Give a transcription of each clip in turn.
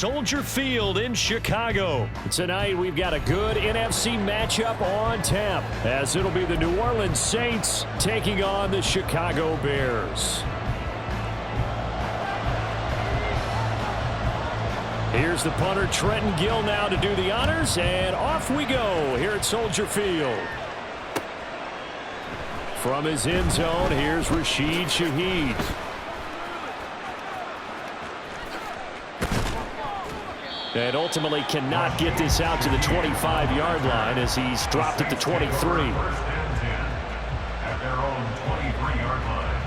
Soldier Field in Chicago. Tonight, we've got a good NFC matchup on tap, as it'll be the New Orleans Saints taking on the Chicago Bears. Here's the punter, Trenton Gill, now to do the honors, and off we go here at Soldier Field. From his end zone, here's Rashid Shaheed. And ultimately cannot get this out to the 25-yard line as he's dropped at the 23. At their own 23-yard line.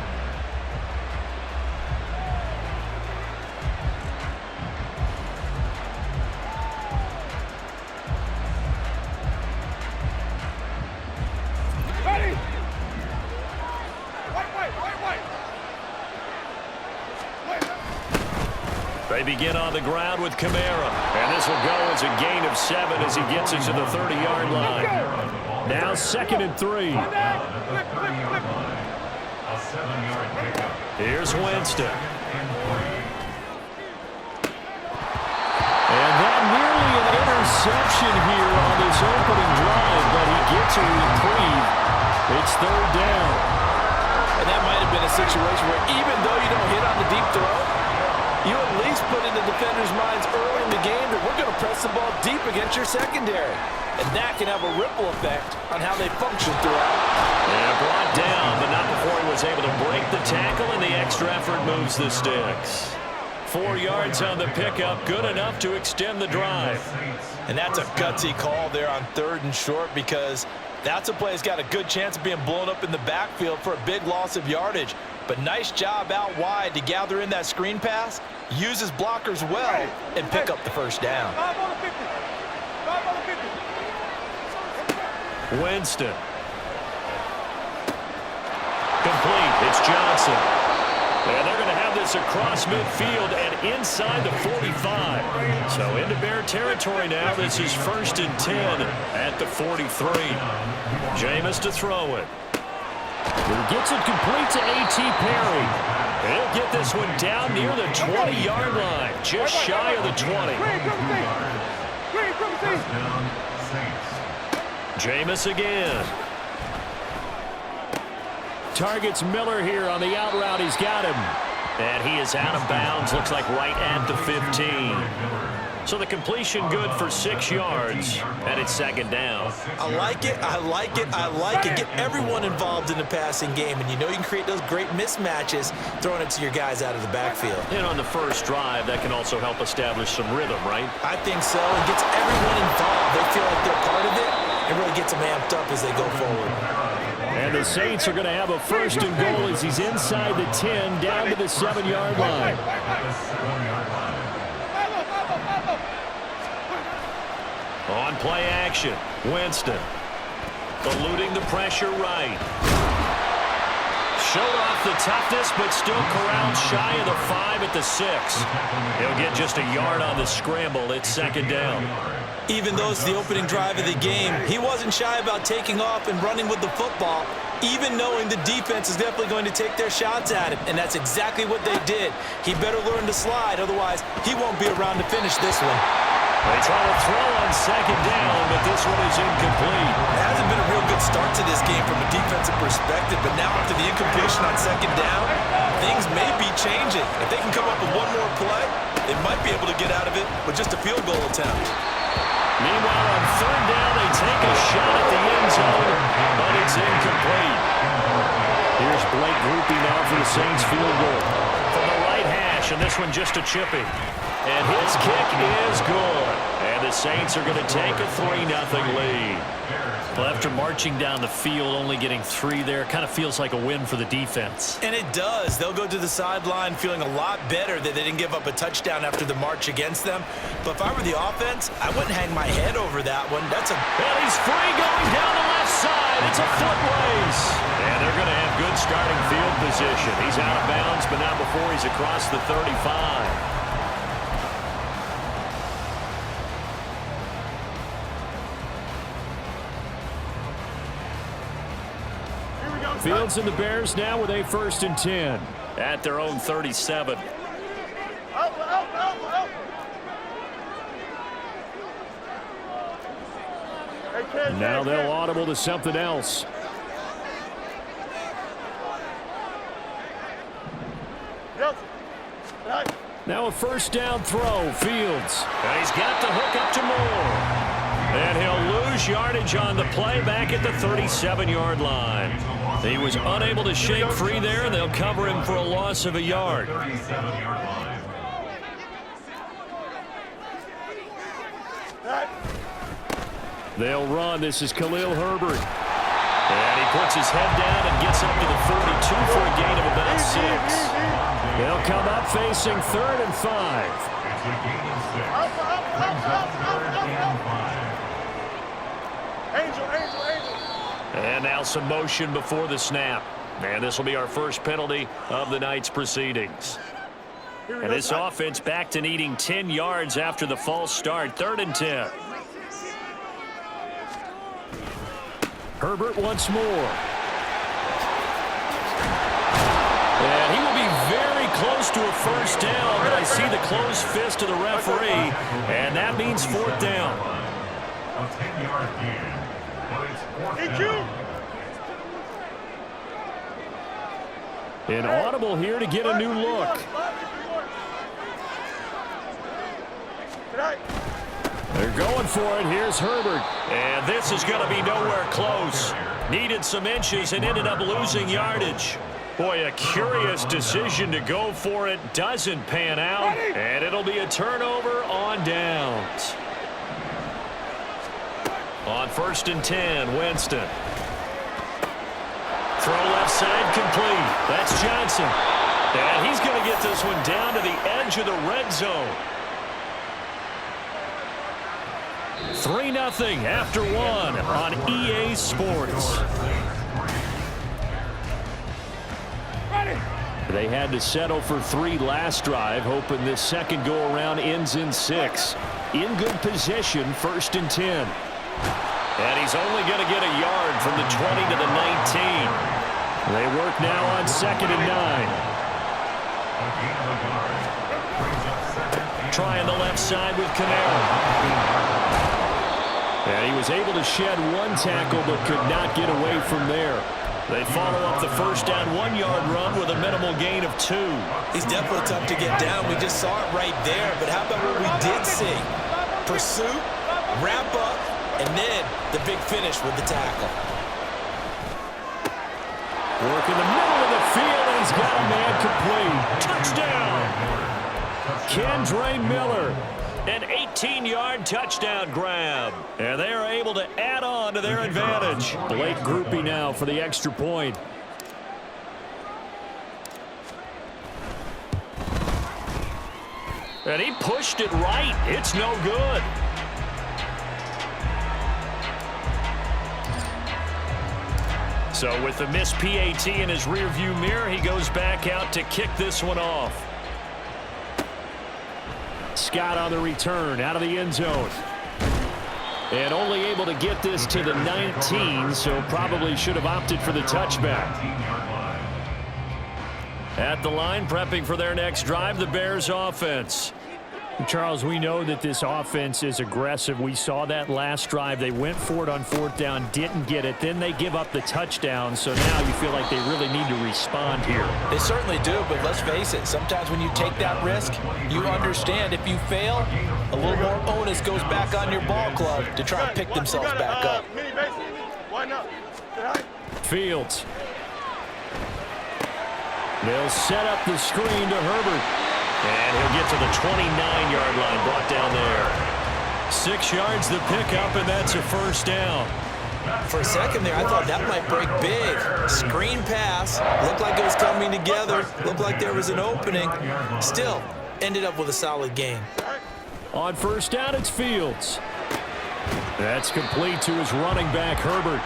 They begin on the ground with Kamara. And this will go as a gain of 7 as he gets it to the 30-yard line. Now 2nd and 3. Here's Winston. And that nearly an interception here on this opening drive, but he gets a reprieve. It's 3rd down. And that might have been a situation where even though you don't hit on the deep throw, you at least put in the defenders' minds early in the game that we're going to press the ball deep against your secondary. And that can have a ripple effect on how they function throughout. And brought down, but not before he was able to break the tackle, and the extra effort moves the sticks. 4 yards on the pickup, good enough to extend the drive. And that's a gutsy call there on 3rd and short, because that's a play that's got a good chance of being blown up in the backfield for a big loss of yardage. But nice job out wide to gather in that screen pass, use his blockers well, and pick up the 1st down. Winston. Complete. It's Johnson. And they're going to have this across midfield and inside the 45. So into Bear territory now. This is 1st and 10 at the 43. Jameis to throw it. He gets it complete to A.T. Perry. He'll get this one down near the 20-yard line, just shy of the 20. Jameis again. Targets Miller here on the out route. He's got him. And he is out of bounds, looks like right at the 15. So the completion good for 6 yards, and it's 2nd down. I like it, I like it, I like it. Get everyone involved in the passing game, and you know you can create those great mismatches throwing it to your guys out of the backfield. And on the first drive, that can also help establish some rhythm, right? I think so. It gets everyone involved. They feel like they're part of it, and really gets them amped up as they go forward. And the Saints are going to have a 1st and goal as he's inside the 10, down to the 7-yard line. On play action, Winston. Eluding the pressure right. Showed off the toughness, but still corralled shy of the 5 at the 6. He'll get just a yard on the scramble. It's 2nd down. Even though it's the opening drive of the game, he wasn't shy about taking off and running with the football, even knowing the defense is definitely going to take their shots at him, and that's exactly what they did. He better learn to slide, otherwise he won't be around to finish this one. They try to throw on 2nd down, but this one is incomplete. It hasn't been a real good start to this game from a defensive perspective, but now after the incompletion on 2nd down, things may be changing. If they can come up with one more play, they might be able to get out of it with just a field goal attempt. Meanwhile, on 3rd down, they take a shot at the end zone, but it's incomplete. Here's Blake Grupe now for the Saints field goal. From the right hash, and this one just a chippy. And his kick is good. And the Saints are going to take a 3-0 lead. Well, after marching down the field, only getting 3 there, kind of feels like a win for the defense. And it does. They'll go to the sideline feeling a lot better that they didn't give up a touchdown after the march against them. But if I were the offense, I wouldn't hang my head over that one. And he's free going down the left side. It's a foot race. And they're going to have good starting field position. He's out of bounds, but not before he's across the 35. Fields and the Bears now with a 1st and 10 at their own 37. Now they'll audible to something else. Now a first down throw, Fields. And he's got the hook up to Moore. And he'll lose yardage on the play back at the 37-yard line. He was unable to shake free there. They'll cover him for a loss of a yard. 37-yard line. They'll run. This is Khalil Herbert. And he puts his head down and gets up to the 42 for a gain of about 6. They'll come up facing 3rd and 5. It's a gain of 6. Brings up 3rd and 5. And now some motion before the snap. And this will be our first penalty of the night's proceedings. And this offense back to needing 10 yards after the false start. 3rd and 10. Herbert once more. And he will be very close to a first down, but I see the closed fist of the referee, and that means 4th down. A 10-yard gain, but it's 4th down. An audible here to get a new look. They're going for it. Here's Herbert. And this is going to be nowhere close. Needed some inches and ended up losing yardage. Boy, a curious decision to go for it. Doesn't pan out. And it'll be a turnover on downs. On 1st and 10, Winston. Throw left side complete. That's Johnson. And he's going to get this one down to the edge of the red zone. 3-0 after 1 on EA Sports. They had to settle for 3 last drive, hoping this second go-around ends in 6. In good position, 1st and 10. And he's only going to get a yard from the 20 to the 19. They work now on 2nd and 9. Trying the left side with Camaro. And he was able to shed 1 tackle but could not get away from there. They follow up the first down 1-yard run with a minimal gain of 2. He's definitely tough to get down. We just saw it right there. But how about what we did see? Pursuit, wrap up, and then the big finish with the tackle. Work in the middle of the field, and he's got a man complete. Touchdown! Kendre Miller. An 18-yard touchdown grab. And they are able to add on to their advantage. Blake Groupie now for the extra point. And he pushed it right. It's no good. So with the missed PAT in his rearview mirror, he goes back out to kick this one off. Scott on the return out of the end zone. And only able to get this to the 19, so probably should have opted for the touchback. At the line, prepping for their next drive, the Bears offense. Charles, we know that this offense is aggressive. We saw that last drive. They went for it on 4th down, didn't get it. Then they give up the touchdown, so now you feel like they really need to respond here. They certainly do, but let's face it. Sometimes when you take that risk, you understand if you fail, a little more onus goes back on your ball club to try and pick themselves back up. Fields. They'll set up the screen to Herbert. And he'll get to the 29-yard line, brought down there. 6 yards the pickup, and that's a first down. For a second there, I thought that might break big. Screen pass, looked like it was coming together, looked like there was an opening. Still, ended up with a solid gain. On first down, it's Fields. That's complete to his running back, Herbert.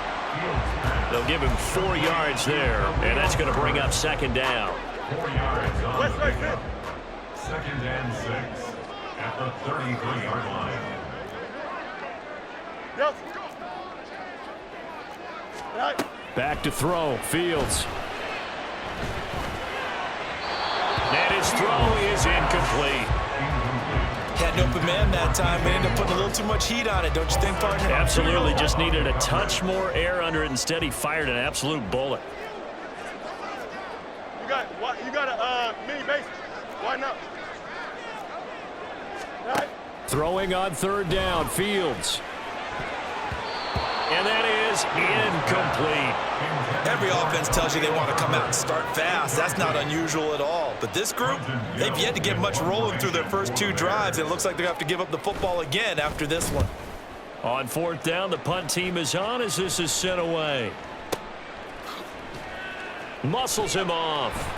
They'll give him 4 yards there, and that's going to bring up 2nd down. 4 yards. 2nd and 6 at the 33-yard line. Back to throw, Fields. And his throw is incomplete. Had an open man that time, but ended up putting a little too much heat on it, don't you think, partner? Absolutely, just needed a touch more air under it. Instead, he fired an absolute bullet. You got a mini base. Why not? Right. Throwing on third down, Fields. And that is incomplete. Every offense tells you they want to come out and start fast. That's not unusual at all. But this group, they've yet to get much rolling through their first 2 drives. And it looks like they're going to have to give up the football again after this one. On fourth down, the punt team is on as this is sent away. Muscles him off.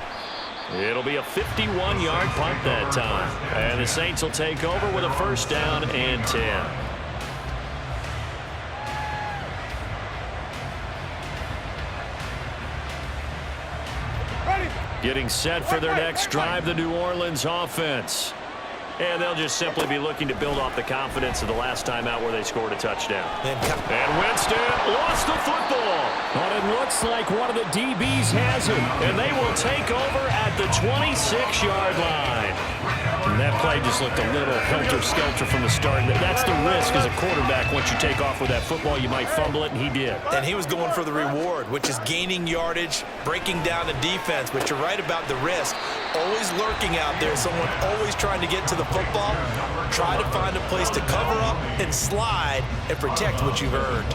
It'll be a 51-yard punt that time. And the Saints will take over with a first down and 10. Getting set for their next drive, the New Orleans offense. And they'll just simply be looking to build off the confidence of the last time out where they scored a touchdown. And Winston lost the football. But it looks like one of the DBs has it. And they will take over at the 26-yard line. And that play just looked a little helter-skelter from the start. That's the risk as a quarterback. Once you take off with that football, you might fumble it, and he did. And he was going for the reward, which is gaining yardage, breaking down the defense. But you're right about the risk. Always lurking out there, someone always trying to get to the football. Try to find a place to cover up and slide and protect what you've earned.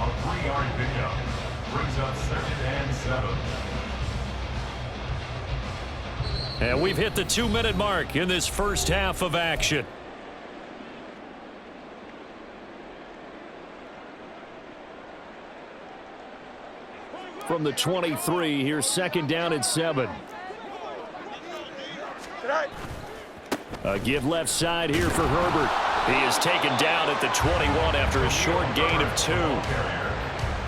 A 3-yard pickup brings up 2nd and 7. And we've hit the 2-minute mark in this first half of action. From the 23, here's 2nd down and 7. A give left side here for Herbert. He is taken down at the 21 after a short gain of 2.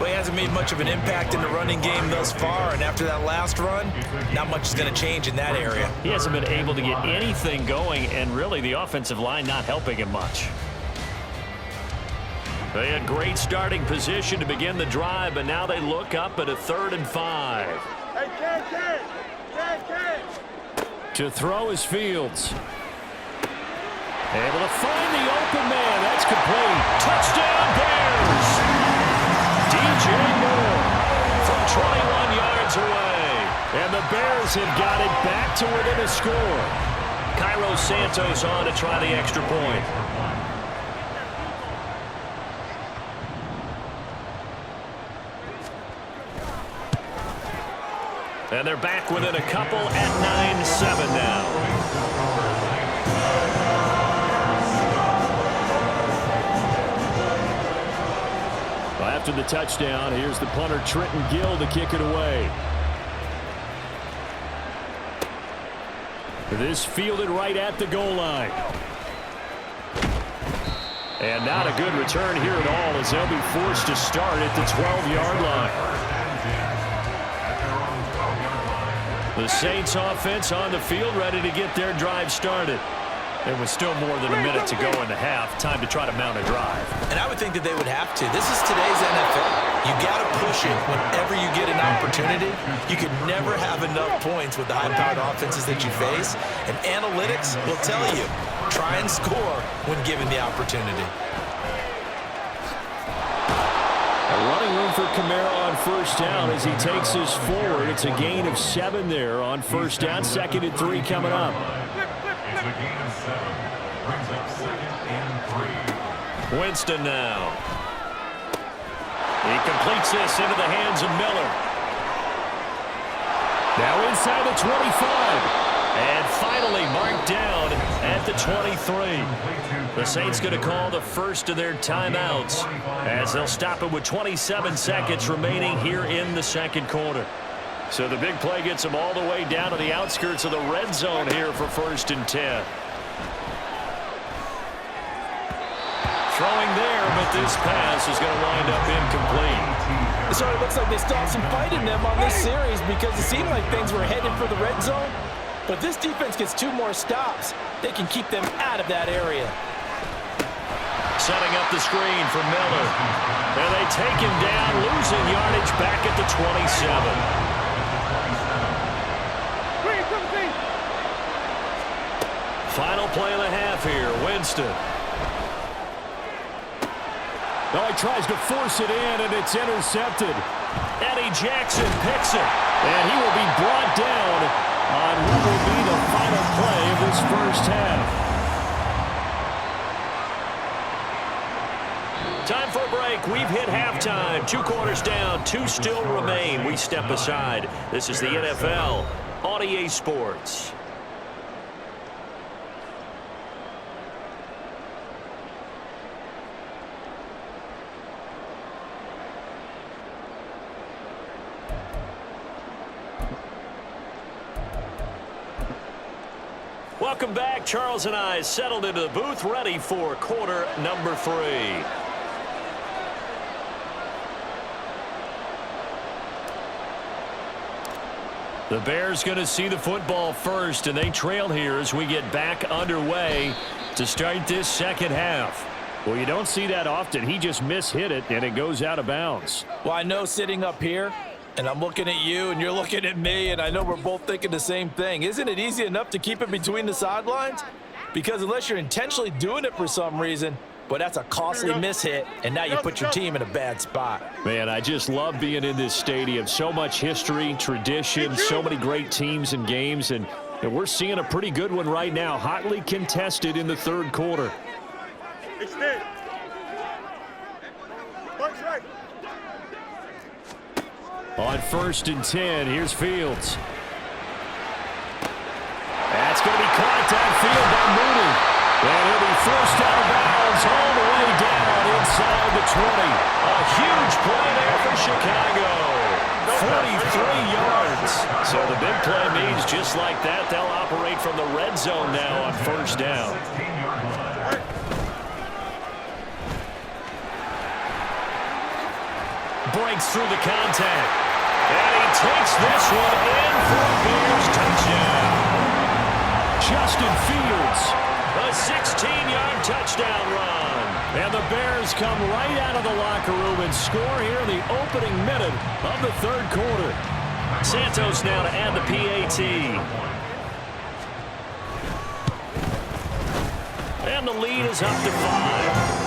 Well, he hasn't made much of an impact in the running game thus far, and after that last run, not much is going to change in that area. He hasn't been able to get anything going, and really the offensive line not helping him much. They had great starting position to begin the drive, but now they look up at a 3rd and 5. Hey, To throw is Fields. Able to find the open man. That's complete. Touchdown, Bears! DJ Moore from 21 yards away. And the Bears have got it back to within a score. Cairo Santos on to try the extra point. And they're back within a couple at 9-7 now. After the touchdown, here's the punter Trenton Gill to kick it away. This fielded right at the goal line. And not a good return here at all as they'll be forced to start at the 12-yard line. The Saints offense on the field ready to get their drive started. There was still more than a minute to go in the half. Time to try to mount a drive. And I would think that they would have to. This is today's NFL. You got to push it whenever you get an opportunity. You can never have enough points with the high-powered offenses that you face. And analytics will tell you, try and score when given the opportunity. A running room for Kamara on first down as he takes this forward. It's a gain of 7 there on first down. 2nd and 3 coming up. It's a gain of 7. Brings up 2nd and 3. Winston now. He completes this into the hands of Miller. Now inside the 25. And finally marked down at the 23. The Saints going to call the first of their timeouts as they'll stop it with 27 seconds remaining here in the second quarter. So the big play gets them all the way down to the outskirts of the red zone here for 1st and 10. Throwing there, but this pass is going to wind up incomplete. So it looks like they still have some fight in them on this series because it seemed like things were headed for the red zone. But this defense gets 2 more stops. They can keep them out of that area. Setting up the screen for Miller. And they take him down, losing yardage back at the 27. Final play Winston. Well, he tries to force it in, and it's intercepted. Eddie Jackson picks it, and he will be brought down on what will be the final play of this first half. Time for a break. We've hit halftime. 2 quarters down, 2 still remain. We step aside. This is the NFL on EA Sports. Welcome back. Charles and I settled into the booth, ready for quarter number 3. The Bears going to see the football first, and they trail here as we get back underway to start this second half. Well, you don't see that often. He just mishit it, and it goes out of bounds. Well, I know sitting up here, and I'm looking at you, and you're looking at me, and I know we're both thinking the same thing. Isn't it easy enough to keep it between the sidelines? Because unless you're intentionally doing it for some reason, but that's a costly mishit, and now you put your team in a bad spot. Man, I just love being in this stadium. So much history, tradition, so many great teams and games, and we're seeing a pretty good one right now, hotly contested in the third quarter. Extend. Punch right. On 1st and 10, here's Fields. That's going to be caught downfield by Mooney. And he'll be forced out of bounds all the way down inside the 20. A huge play there for Chicago. 43 yards. So the big play means just like that, they'll operate from the red zone now on 1st down. Breaks through the contact. And he takes this one in for a Bears touchdown. Justin Fields, a 16-yard touchdown run. And the Bears come right out of the locker room and score here in the opening minute of the third quarter. Santos now to add the PAT. And the lead is up to 5.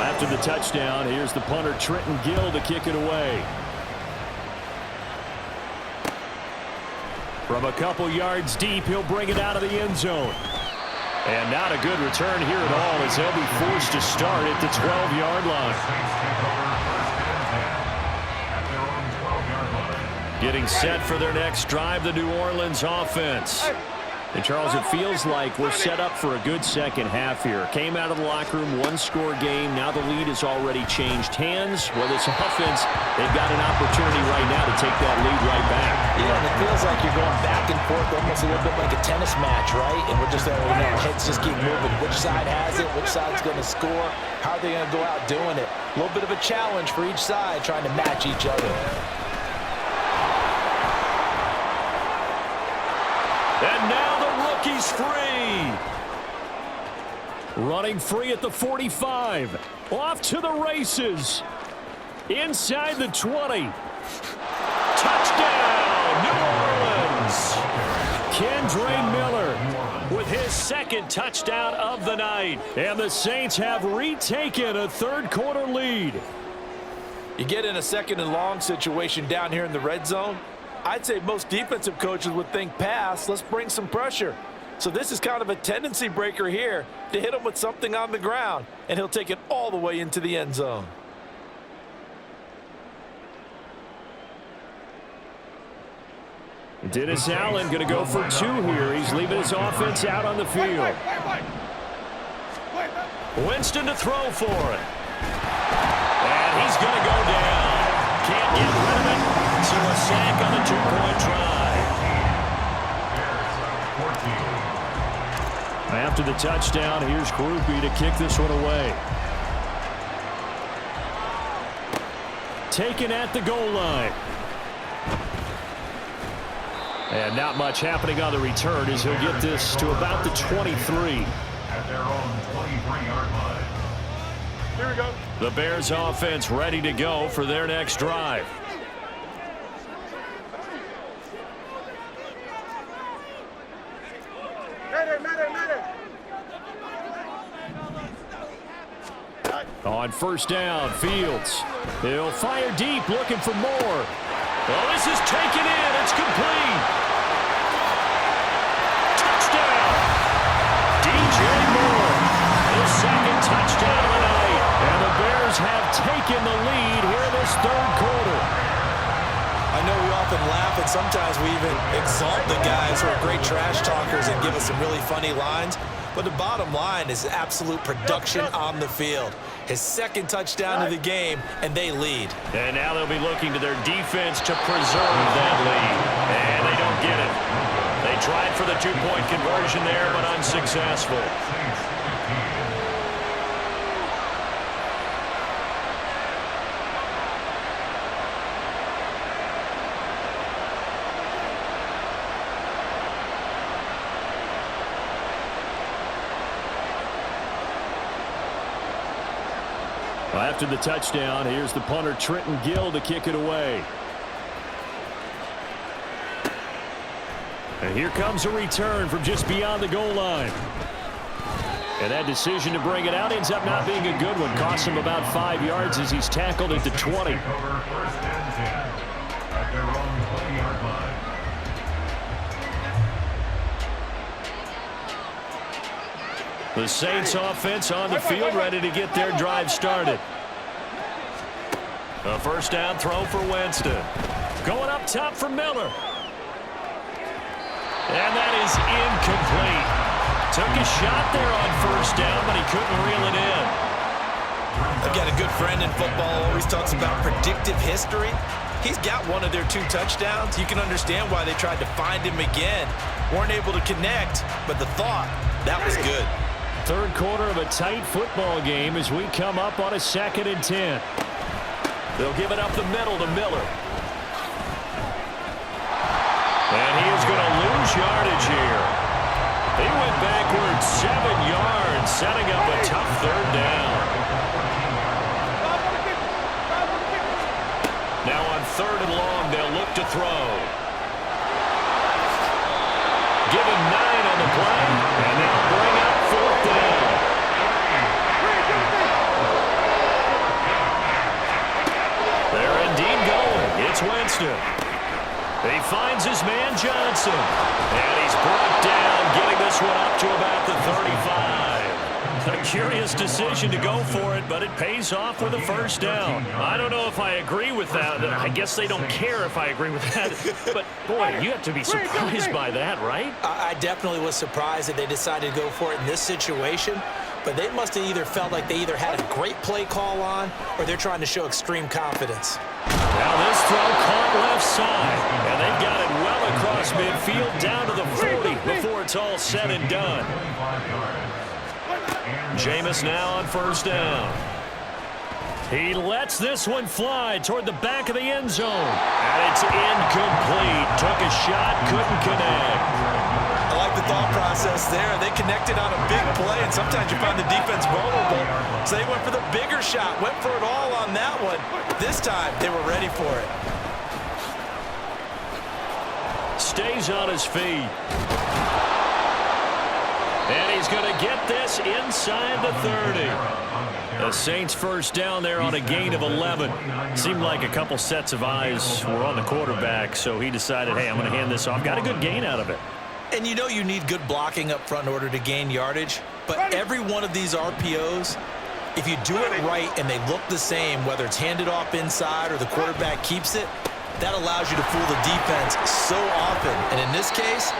After the touchdown, here's the punter Trenton Gill to kick it away. From a couple yards deep, he'll bring it out of the end zone. And not a good return here at all as they'll be forced to start at the 12-yard line. Getting set for their next drive, the New Orleans offense. And, Charles, it feels like we're set up for a good second half here. Came out of the locker room, 1-score game. Now the lead has already changed hands. Well, this offense, they've got an opportunity right now to take that lead right back. Yeah, and it feels like you're going back and forth almost a little bit like a tennis match, right? And we're just, heads just keep moving. Which side has it? Which side's going to score? How are they going to go out doing it? A little bit of a challenge for each side trying to match each other. And now the rookie's free. Running free at the 45. Off to the races. Inside the 20. Touchdown, New Orleans. Kendre Miller with his second touchdown of the night. And the Saints have retaken a third quarter lead. You get in a 2nd and long situation down here in the red zone. I'd say most defensive coaches would think pass, let's bring some pressure. So this is kind of a tendency breaker here to hit him with something on the ground, and he'll take it all the way into the end zone. Dennis Allen going to go for 2 here. He's leaving his offense out on the field. Winston to throw for it. And he's going to go down. Can't get rid of it. So a sack on the 2-point try. After the touchdown, here's Groupie to kick this one away. Taken at the goal line. And not much happening on the return as he'll get this to about the 23. At their own 23-yard line. Here we go. The Bears offense ready to go for their next drive. On first down, Fields. He'll fire deep, looking for more. Well, this is taken in. It's complete. Touchdown. DJ Moore. His second touchdown of the night. And the Bears have taken the lead here in this third quarter. I know we often laugh, and sometimes we even exalt the guys who are great trash talkers and give us some really funny lines. But the bottom line is absolute production on the field. His second touchdown of the game, and they lead. And now they'll be looking to their defense to preserve that lead. And they don't get it. They tried for the two-point conversion there, but unsuccessful. After the touchdown, here's the punter Trenton Gill to kick it away. And here comes a return from just beyond the goal line. And that decision to bring it out ends up not being a good one. Costs him about 5 yards as he's tackled at the 20. The Saints offense on the field, ready to get their drive started. A first down throw for Winston. Going up top for Miller. And that is incomplete. Took a shot there on first down, but he couldn't reel it in. I've got a good friend in football, always talks about predictive history. He's got one of their 2 touchdowns. You can understand why they tried to find him again. Weren't able to connect, but the thought, that was good. Third quarter of a tight football game as we come up on a 2nd and 10. They'll give it up the middle to Miller. And he is going to lose yardage here. He went backwards 7 yards, setting up a tough third down. Now on 3rd and long, they'll look to throw. Give him 9 on the play, and they'll bring up 4th down. They're indeed going. It's Winston. He finds his man Johnson. And he's brought down, getting this one up to about the 35. A curious decision to go for it, but it pays off with a first down. I don't know if I agree with that. I guess they don't care if I agree with that. But, boy, you have to be surprised by that, right? I definitely was surprised that they decided to go for it in this situation. But they must have either felt like they either had a great play call on or they're trying to show extreme confidence. Now this throw caught left side. And they've got it well across midfield down to the 40 before it's all said and done. Jameis now on first down. He lets this one fly toward the back of the end zone. And it's incomplete. Took a shot, couldn't connect. I like the thought process there. They connected on a big play, and sometimes you find the defense vulnerable. So they went for the bigger shot, went for it all on that one. This time, they were ready for it. Stays on his feet. And he's going to get this inside the 30. The Saints first down there on a gain of 11. Seemed like a couple sets of eyes were on the quarterback, so he decided, hey, I'm going to hand this off. Got a good gain out of it. And you know you need good blocking up front in order to gain yardage. But every one of these RPOs, if you do it right and they look the same, whether it's handed off inside or the quarterback keeps it, that allows you to fool the defense so often. And in this case,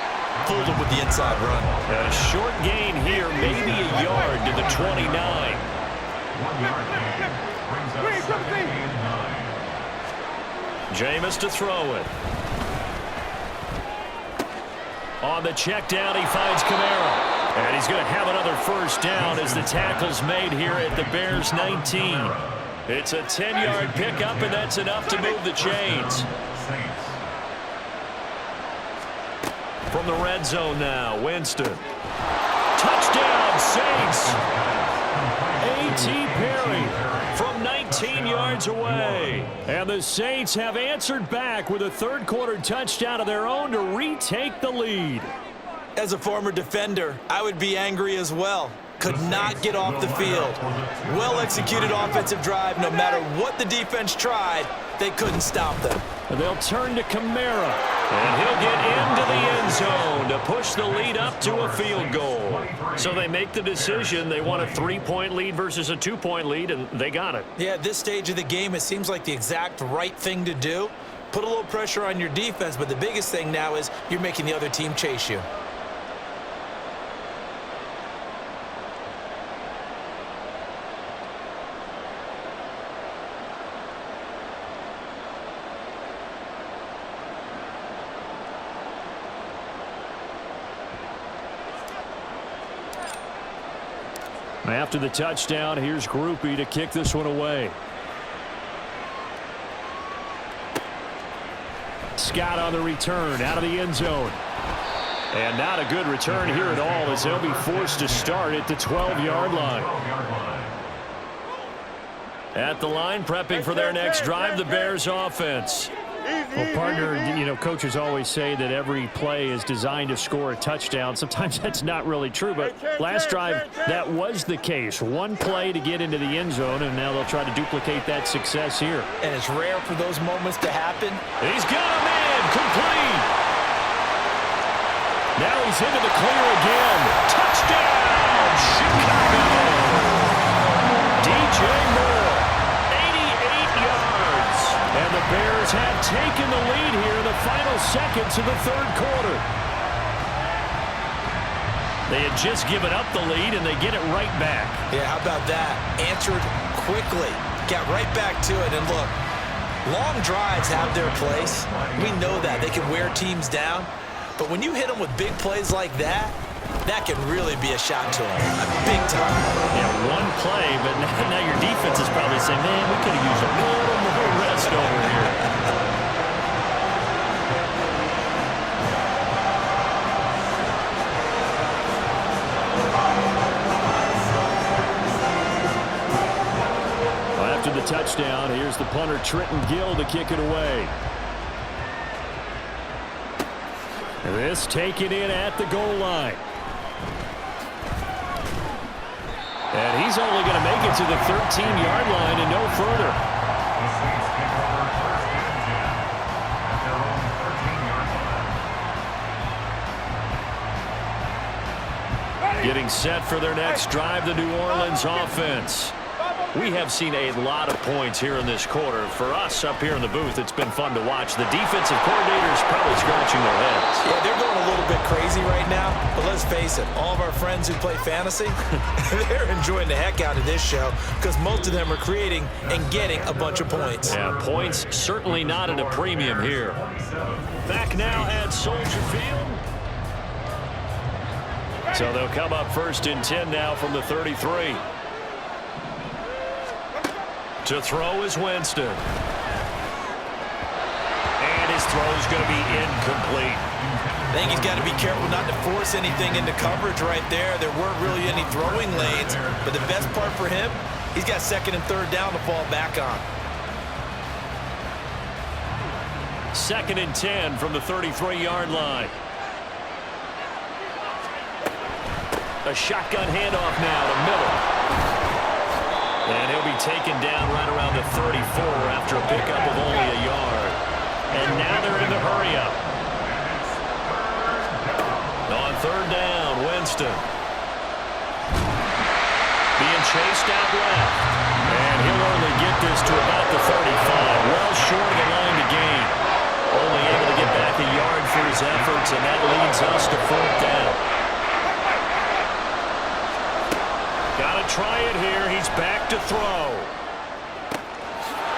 fooled them with the inside run. A short gain here, maybe a yard to the 29. 1 yard gain brings up 2nd and 9. Jameis to throw it. On the check down, he finds Kamara. And he's going to have another first down as the tackle's made here at the Bears 19. It's a 10-yard pickup, and that's enough to move the chains. From the red zone now, Winston. Touchdown, Saints. 8 A.T. Perry from 19 yards away. And the Saints have answered back with a third-quarter touchdown of their own to retake the lead. As a former defender, I would be angry as well. Could not get off the field. Well-executed offensive drive. No matter what the defense tried, they couldn't stop them. They'll turn to Kamara, and he'll get into the end zone to push the lead up to a field goal. So they make the decision. They want a 3-point lead versus a 2-point lead, and they got it. Yeah, at this stage of the game, it seems like the exact right thing to do. Put a little pressure on your defense, but the biggest thing now is you're making the other team chase you. After the touchdown, here's Groupie to kick this one away. Scott on the return, out of the end zone. And not a good return here at all, as they'll be forced to start at the 12-yard line. At the line, prepping for their next drive, the Bears offense. Well, partner, you know, coaches always say that every play is designed to score a touchdown. Sometimes that's not really true, but last drive, that was the case. One play to get into the end zone, and now they'll try to duplicate that success here. And it's rare for those moments to happen. He's got a man, complete. Now he's into the clear again. Touchdown, Chicago. DJ Moore. And the Bears have taken the lead here in the final seconds of the third quarter. They had just given up the lead, and they get it right back. Yeah, how about that? Answered quickly. Got right back to it. And look, long drives have their place. We know that. They can wear teams down. But when you hit them with big plays like that, that can really be a shot to them. Big time. Yeah, one play, but now your defense is probably saying, man, we could have used a little more rest over here. Well, after the touchdown, here's the punter, Trenton Gill, to kick it away. This taken in at the goal line. And he's only going to make it to the 13-yard line and no further. Getting set for their next drive, the New Orleans offense. We have seen a lot of points here in this quarter. For us up here in the booth, it's been fun to watch. The defensive coordinators probably scratching their heads. Yeah, they're going a little bit crazy right now. But let's face it, all of our friends who play fantasy, they're enjoying the heck out of this show because most of them are creating and getting a bunch of points. Yeah, points certainly not at a premium here. Back now at Soldier Field. So they'll come up 1st and 10 now from the 33. To throw is Winston. And his throw is going to be incomplete. I think he's got to be careful not to force anything into coverage right there. There weren't really any throwing lanes, but the best part for him, he's got 2nd and 3rd down to fall back on. 2nd and 10 from the 33-yard line. A shotgun handoff now to Miller. And he'll be taken down right around the 34 after a pickup of only a yard. And now they're in the hurry-up. On 3rd down, Winston. Being chased out left. And he'll only get this to about the 35. Well short of the line to gain. Only able to get back a yard for his efforts, and that leads us to 4th down. Got to try it here. He's back to throw.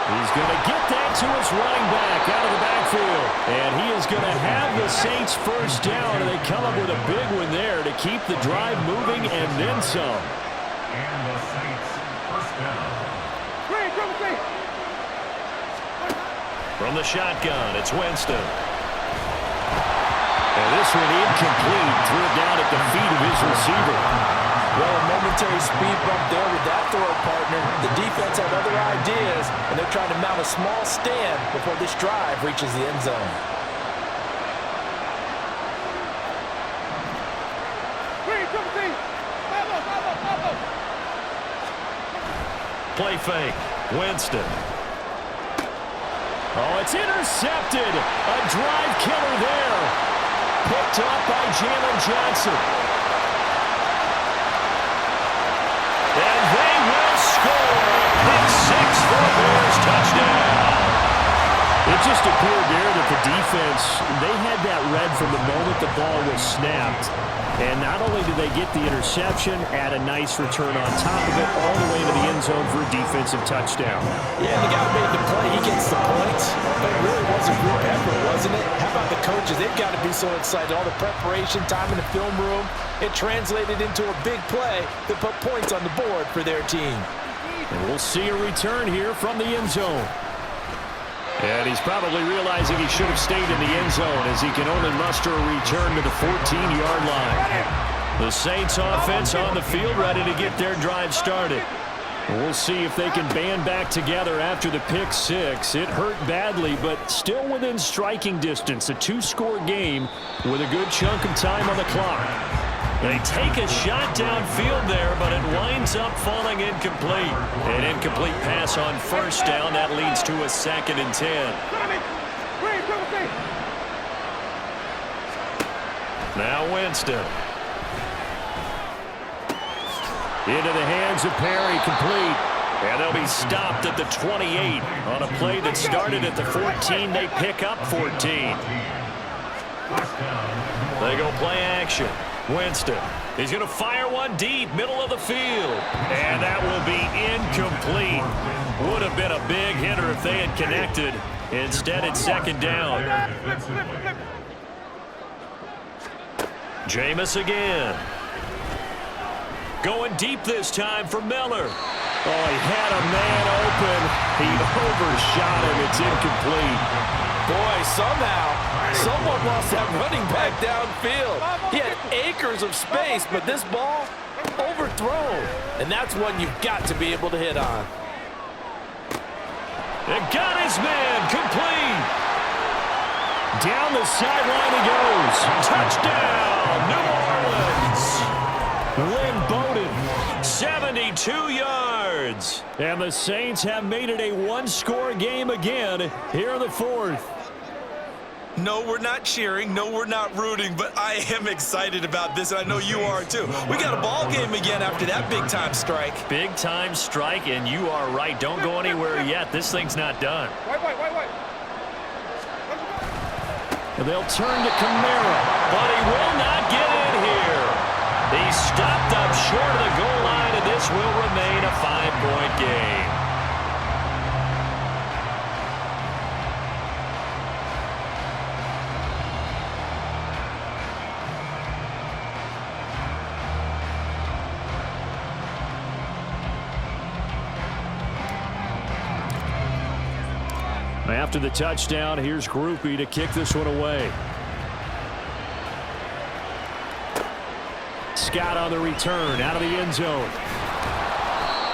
He's going to get that to his running back out of the backfield. And he is going to have the Saints 1st down, and they come up with a big one there to keep the drive moving and then some. And the Saints 1st down. From the shotgun, it's Winston. And this one incomplete. Threw it down at the feet of his receiver. Well, a momentary speed bump there with that throw trying to mount a small stand before this drive reaches the end zone. Play fake. Winston. Oh, it's intercepted. A drive killer there. Picked up by Jalen Johnson. And they will score. Pick 6 for a Bears touchdown. It just appeared there that the defense, they had that read from the moment the ball was snapped. And not only did they get the interception, add a nice return on top of it, all the way to the end zone for a defensive touchdown. Yeah, the guy who made the play, he gets the points. But it really was a group effort, wasn't it? How about the coaches? They've got to be so excited. All the preparation, time in the film room, it translated into a big play that put points on the board for their team. And we'll see a return here from the end zone. And he's probably realizing he should have stayed in the end zone as he can only muster a return to the 14-yard line. The Saints offense on the field ready to get their drive started. We'll see if they can band back together after the pick 6. It hurt badly, but still within striking distance. A 2-score game with a good chunk of time on the clock. They take a shot downfield there, but it winds up falling incomplete. An incomplete pass on first down. That leads to a 2nd and 10. Now Winston. Into the hands of Perry, complete. And they'll be stopped at the 28. On a play that started at the 14, they pick up 14. They go play action. Winston. He's going to fire one deep, middle of the field. And that will be incomplete. Would have been a big hitter if they had connected. Instead, it's 2nd down. Jameis again. Going deep this time for Miller. Oh, he had a man open. He overshot him. It's incomplete. Boy, somehow, someone lost that running back downfield. He had acres of space, but this ball, overthrown. And that's one you've got to be able to hit on. It got his man, complete. Down the sideline he goes. Touchdown, New Orleans. Lynn Bowden, 72 yards. And the Saints have made it a 1-score game again here in the 4th. No, we're not cheering. No, we're not rooting, but I am excited about this, and I know you are too. We got a ball game again after that big-time strike. Big-time strike, and you are right. Don't go anywhere yet. This thing's not done. And they'll turn to Kamara, but he will not get in here. He's stopped up short of the goal line, and this will remain a 5-point game. After the touchdown, here's Groupie to kick this one away. Scott on the return, out of the end zone.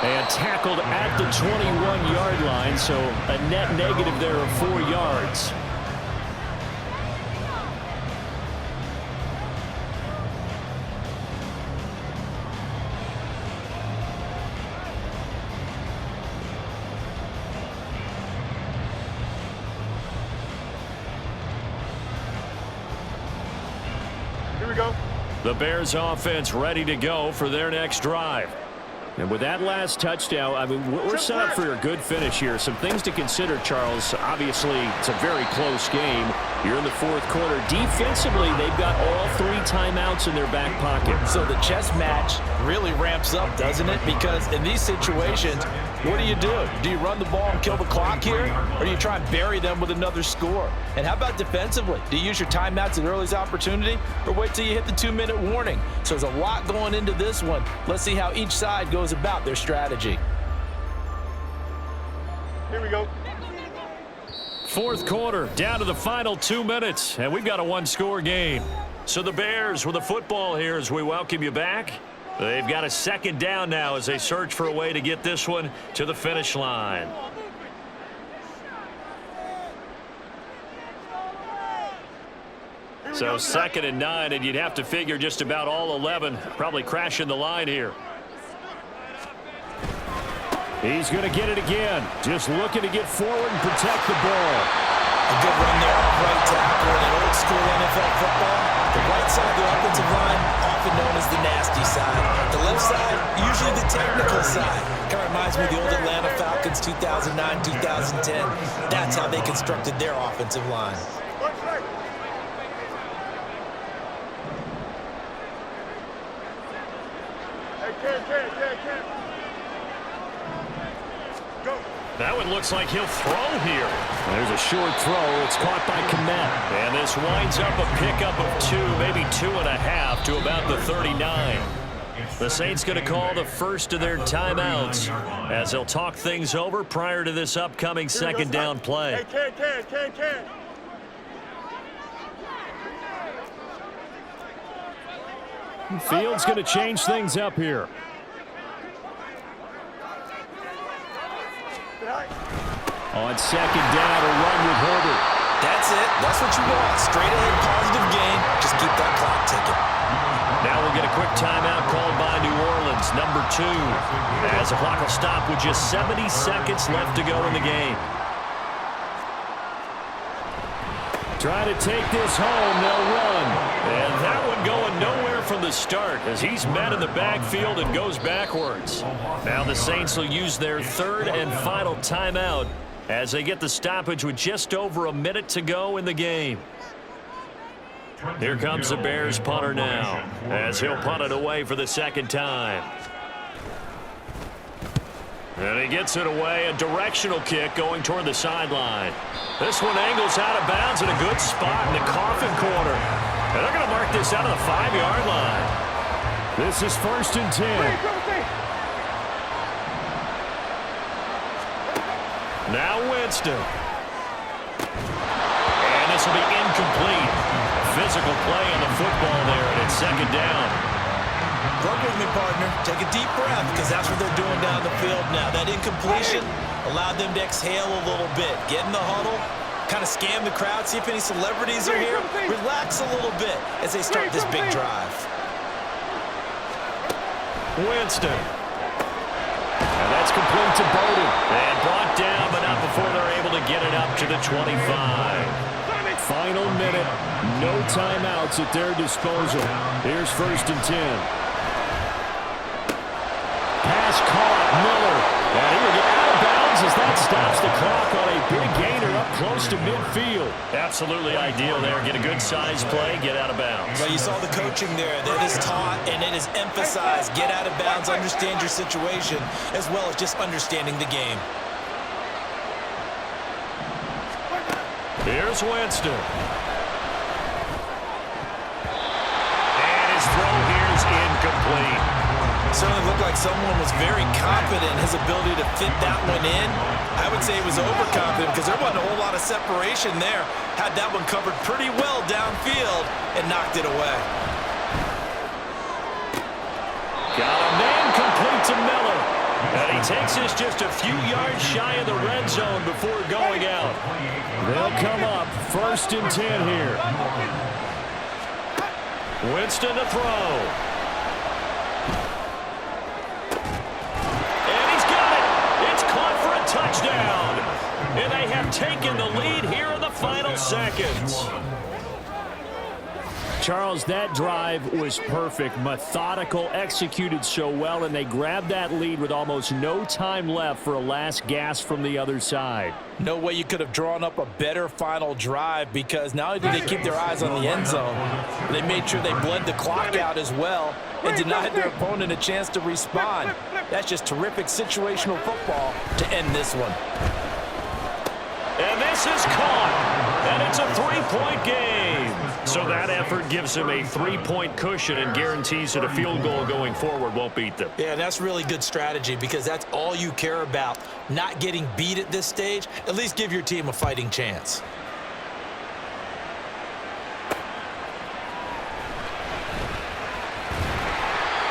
And tackled at the 21-yard line, so a net negative there of 4 yards. The Bears offense ready to go for their next drive. And with that last touchdown, I mean, we're set up for a good finish here. Some things to consider, Charles. Obviously, it's a very close game. You're in the 4th quarter. Defensively, they've got all 3 timeouts in their back pocket. So the chess match really ramps up, doesn't it? Because in these situations, what do? Do you run the ball and kill the clock here? Or do you try and bury them with another score? And how about defensively? Do you use your timeouts at earliest opportunity? Or wait till you hit the 2-minute warning? So there's a lot going into this one. Let's see how each side goes about their strategy. Here we go. 4th quarter, down to the final 2 minutes, and we've got a 1-score game. So the Bears with the football here as we welcome you back. They've got a 2nd down now as they search for a way to get this one to the finish line. So 2nd and 9, and you'd have to figure just about all 11 probably crashing the line here. He's going to get it again. Just looking to get forward and protect the ball. A good run there off right tackle in old school NFL football. The right side of the offensive line, often known as the nasty side. The left side, usually the technical side. Kind of reminds me of the old Atlanta Falcons 2009, 2010. That's how they constructed their offensive line. That one looks like he'll throw here. There's a short throw. It's caught by Kmet. And this winds up a pickup of 2, maybe 2.5 to about the 39. The Saints going to call the first of their timeouts as they'll talk things over prior to this upcoming 2nd down play. Fields going to change things up here. On 2nd down, a run with Herbert. That's it. That's what you want. Straight ahead, positive game. Just keep that clock ticking. Now we'll get a quick timeout called by New Orleans, number 2. As the clock will stop with just 70 seconds left to go in the game. Trying to take this home, they'll run. And that one going nowhere from the start as he's met in the backfield and goes backwards. Now the Saints will use their 3rd and final timeout as they get the stoppage with just over a minute to go in the game. Here comes the Bears punter now as he'll punt it away for the 2nd time. And he gets it away, a directional kick going toward the sideline. This one angles out of bounds in a good spot in the coffin corner. And they're going to mark this out of the 5-yard line. This is 1st and 10. Now Winston. And this will be incomplete. Physical play on the football there, and it's 2nd down. Work with me, partner. Take a deep breath, because that's what they're doing down the field now. That incompletion allowed them to exhale a little bit. Get in the huddle, kind of scan the crowd, see if any celebrities are here. Relax a little bit as they start this big drive. Winston. And that's complete to Bowden. And brought down, but not before they're able to get it up to the 25. Final minute. No timeouts at their disposal. Here's 1st and 10. Pass caught. Miller. And he will get out of bounds as that stops the clock on a big gainer up close to midfield. Absolutely ideal there. Get a good size play, get out of bounds. Well, you saw the coaching there. That is taught and it is emphasized. Get out of bounds, understand your situation, as well as just understanding the game. Here's Winston. And his throw here is incomplete. Certainly looked like someone was very confident in his ability to fit that one in. I would say he was overconfident because there wasn't a whole lot of separation there. Had that one covered pretty well downfield and knocked it away. Got a man complete to Miller. And he takes this just a few yards shy of the red zone before going out. They'll come up 1st and 10 here. Winston to throw. And he's got it. It's caught for a touchdown. And they have taken the lead here in the final seconds. Charles, that drive was perfect, methodical, executed so well, and they grabbed that lead with almost no time left for a last gasp from the other side. No way you could have drawn up a better final drive because not only did they keep their eyes on the end zone, they made sure they bled the clock out as well and denied their opponent a chance to respond. That's just terrific situational football to end this one. And this is caught, and it's a 3-point game. So that effort gives them a 3-point cushion and guarantees that a field goal going forward won't beat them. Yeah, that's really good strategy because that's all you care about, not getting beat at this stage. At least give your team a fighting chance.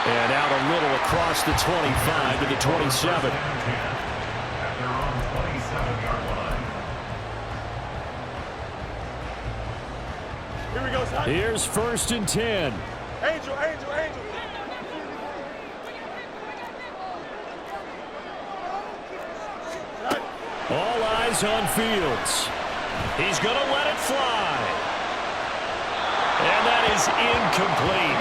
And out a little across the 25 to the 27. At their own 27-yard line. Here we go, son. Here's 1st and 10. Angel. All eyes on Fields. He's going to let it fly. And that is incomplete.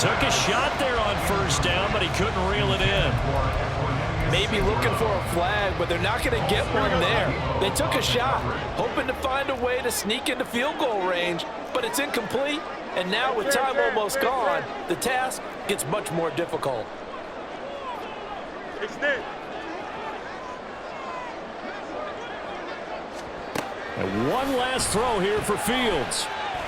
Took a shot there on 1st down, but he couldn't reel it in. Maybe looking for a flag, but they're not going to get one there. They took a shot, hoping to find a way to sneak into field goal range, but it's incomplete. And now with time almost gone, the task gets much more difficult. Extend. And one last throw here for Fields.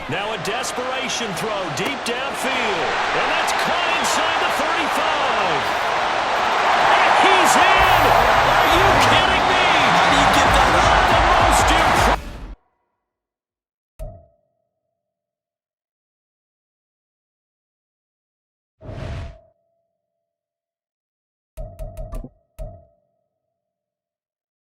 Now a desperation throw deep downfield. And that's caught inside the 35.